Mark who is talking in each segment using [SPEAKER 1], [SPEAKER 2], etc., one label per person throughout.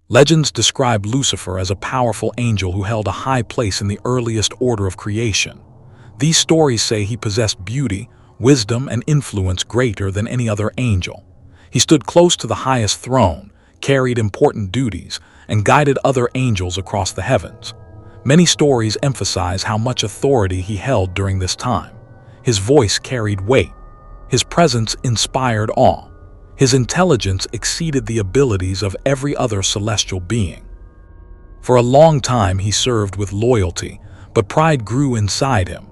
[SPEAKER 1] Legends describe Lucifer as a powerful angel who held a high place in the earliest order of creation. These stories say he possessed beauty, wisdom, and influence greater than any other angel. He stood close to the highest throne, carried important duties, and guided other angels across the heavens. Many stories emphasize how much authority he held during this time. His voice carried weight. His presence inspired awe. His intelligence exceeded the abilities of every other celestial being. For a long time he served with loyalty, but pride grew inside him.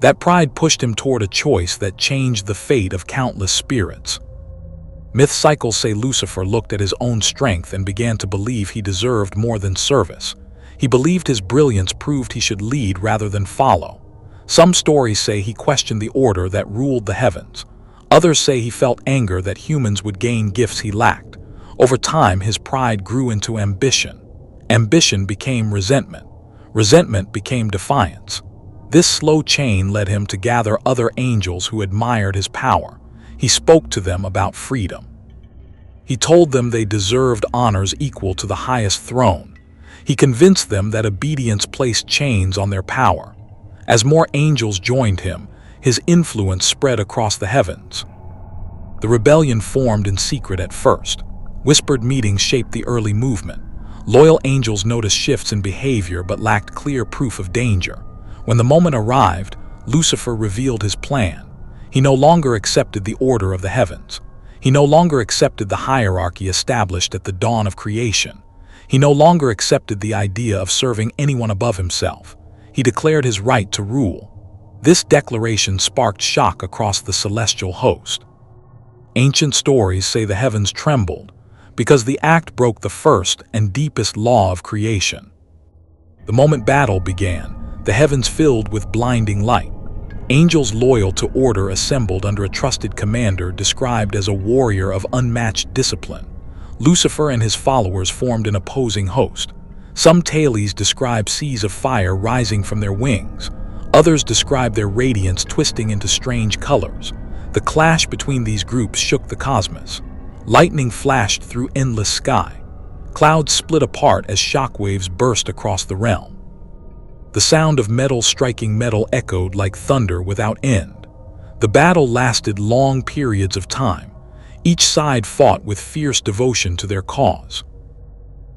[SPEAKER 1] That pride pushed him toward a choice that changed the fate of countless spirits. Myth cycles say Lucifer looked at his own strength and began to believe he deserved more than service. He believed his brilliance proved he should lead rather than follow. Some stories say he questioned the order that ruled the heavens. Others say he felt anger that humans would gain gifts he lacked. Over time, his pride grew into ambition. Ambition became resentment. Resentment became defiance. This slow chain led him to gather other angels who admired his power. He spoke to them about freedom. He told them they deserved honors equal to the highest throne. He convinced them that obedience placed chains on their power. As more angels joined him, his influence spread across the heavens. The rebellion formed in secret at first. Whispered meetings shaped the early movement. Loyal angels noticed shifts in behavior but lacked clear proof of danger. When the moment arrived, Lucifer revealed his plan. He no longer accepted the order of the heavens. He no longer accepted the hierarchy established at the dawn of creation. He no longer accepted the idea of serving anyone above himself. He declared his right to rule. This declaration sparked shock across the celestial host. Ancient stories say the heavens trembled because the act broke the first and deepest law of creation. The moment battle began, the heavens filled with blinding light. Angels loyal to order assembled under a trusted commander described as a warrior of unmatched discipline. Lucifer and his followers formed an opposing host. Some tales describe seas of fire rising from their wings. Others describe their radiance twisting into strange colors. The clash between these groups shook the cosmos. Lightning flashed through endless sky. Clouds split apart as shockwaves burst across the realm. The sound of metal striking metal echoed like thunder without end. The battle lasted long periods of time. Each side fought with fierce devotion to their cause.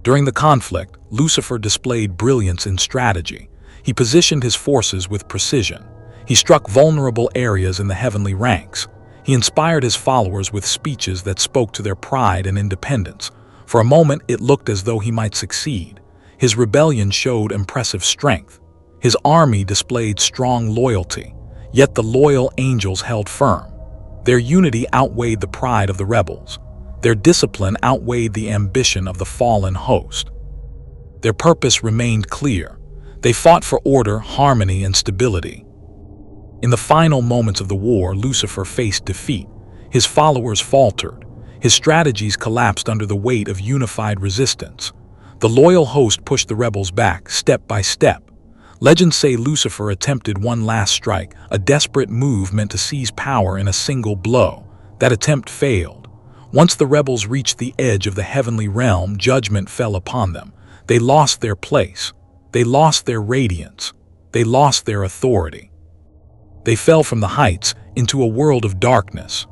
[SPEAKER 1] During the conflict, Lucifer displayed brilliance in strategy. He positioned his forces with precision. He struck vulnerable areas in the heavenly ranks. He inspired his followers with speeches that spoke to their pride and independence. For a moment, it looked as though he might succeed. His rebellion showed impressive strength. His army displayed strong loyalty. Yet the loyal angels held firm. Their unity outweighed the pride of the rebels. Their discipline outweighed the ambition of the fallen host. Their purpose remained clear. They fought for order, harmony, and stability. In the final moments of the war, Lucifer faced defeat. His followers faltered. His strategies collapsed under the weight of unified resistance. The loyal host pushed the rebels back, step by step. Legends say Lucifer attempted one last strike, a desperate move meant to seize power in a single blow. That attempt failed. Once the rebels reached the edge of the heavenly realm, judgment fell upon them. They lost their place. They lost their radiance. They lost their authority. They fell from the heights into a world of darkness.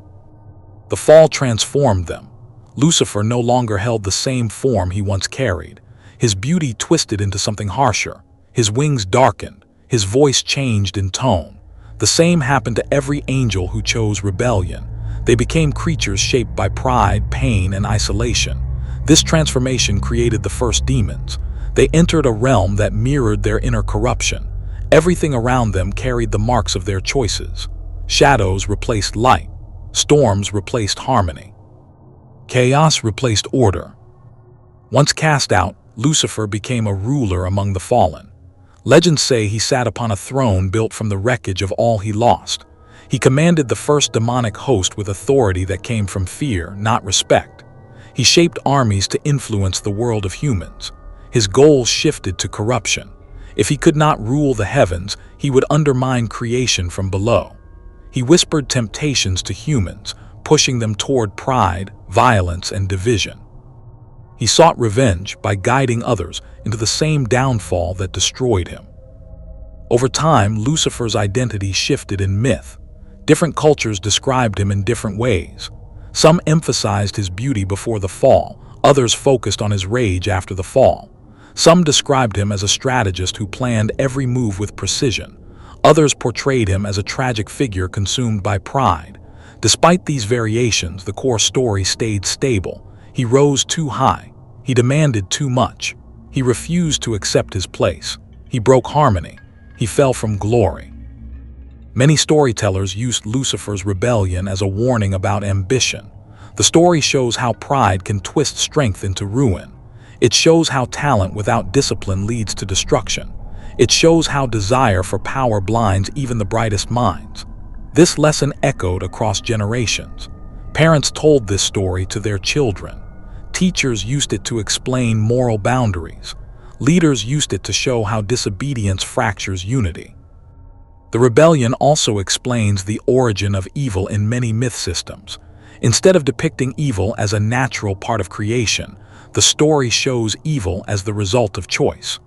[SPEAKER 1] The fall transformed them. Lucifer no longer held the same form he once carried. His beauty twisted into something harsher. His wings darkened. His voice changed in tone. The same happened to every angel who chose rebellion. They became creatures shaped by pride, pain, and isolation. This transformation created the first demons. They entered a realm that mirrored their inner corruption. Everything around them carried the marks of their choices. Shadows replaced light. Storms replaced harmony. Chaos replaced order. Once cast out, Lucifer became a ruler among the fallen. Legends say he sat upon a throne built from the wreckage of all he lost. He commanded the first demonic host with authority that came from fear, not respect. He shaped armies to influence the world of humans. His goals shifted to corruption. If he could not rule the heavens, he would undermine creation from below. He whispered temptations to humans, pushing them toward pride, violence, and division. He sought revenge by guiding others into the same downfall that destroyed him. Over time, Lucifer's identity shifted in myth. Different cultures described him in different ways. Some emphasized his beauty before the fall, others focused on his rage after the fall. Some described him as a strategist who planned every move with precision. Others portrayed him as a tragic figure consumed by pride. Despite these variations, the core story stayed stable. He rose too high. He demanded too much. He refused to accept his place. He broke harmony. He fell from glory. Many storytellers used Lucifer's rebellion as a warning about ambition. The story shows how pride can twist strength into ruin. It shows how talent without discipline leads to destruction. It shows how desire for power blinds even the brightest minds. This lesson echoed across generations. Parents told this story to their children. Teachers used it to explain moral boundaries. Leaders used it to show how disobedience fractures unity. The rebellion also explains the origin of evil in many myth systems. Instead of depicting evil as a natural part of creation, the story shows evil as the result of choice.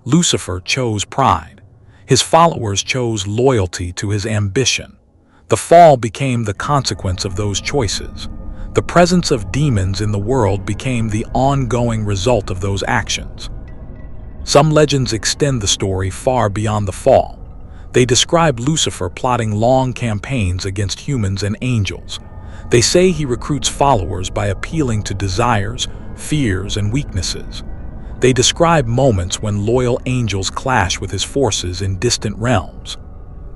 [SPEAKER 1] Lucifer chose pride. His followers chose loyalty to his ambition. The fall became the consequence of those choices. The presence of demons in the world became the ongoing result of those actions. Some legends extend the story far beyond the fall. They describe Lucifer plotting long campaigns against humans and angels. They say he recruits followers by appealing to desires, fears, and weaknesses. They describe moments when loyal angels clash with his forces in distant realms.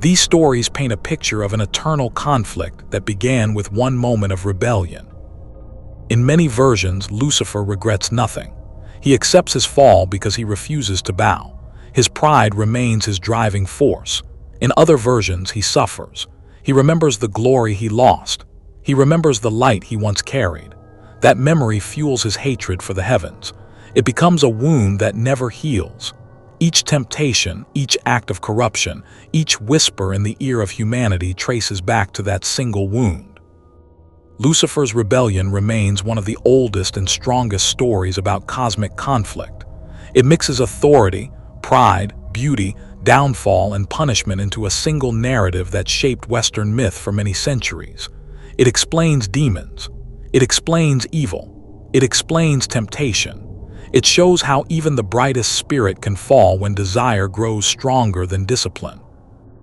[SPEAKER 1] These stories paint a picture of an eternal conflict that began with one moment of rebellion. In many versions, Lucifer regrets nothing. He accepts his fall because he refuses to bow. His pride remains his driving force. In other versions, he suffers. He remembers the glory he lost. He remembers the light he once carried. That memory fuels his hatred for the heavens. It becomes a wound that never heals. Each temptation, each act of corruption, each whisper in the ear of humanity traces back to that single wound. Lucifer's rebellion remains one of the oldest and strongest stories about cosmic conflict. It mixes authority, pride, beauty, downfall, and punishment into a single narrative that shaped Western myth for many centuries. It explains demons. It explains evil. It explains temptation. It shows how even the brightest spirit can fall when desire grows stronger than discipline.